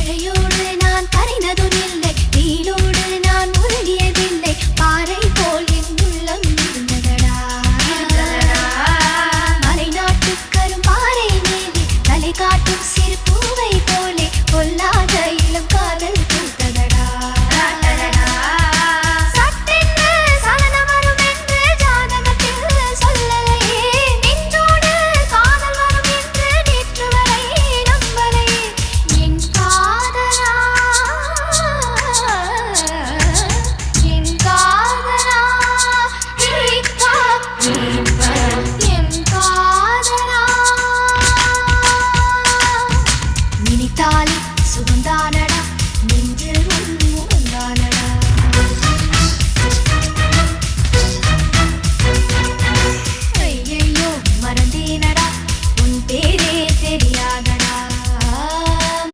மழையோடு நான் கரைந்ததும் இல்லை, வெயிலோடு நான் உருகியதில்லை, பாறை போல் என் உள்ளம் இருந்ததடா. மலைநாட்டு கரும்பாறை மேலே தலை காட்டும் சிறு பூவை போலே பொல்லாத இளம் காதல் பூத்ததடா. சட்டென்று சலனம் வரும் என்று ஜாதகத்தில் சொல்லலையே, நெஞ்சோடு காதல் வரும் என்று நேற்று வரை நம்பலையே. என் காதலா, என் காதலா, என் காதலா. நினைத்தாலே சுகந்தானடா, நெஞ்சில் உள்ள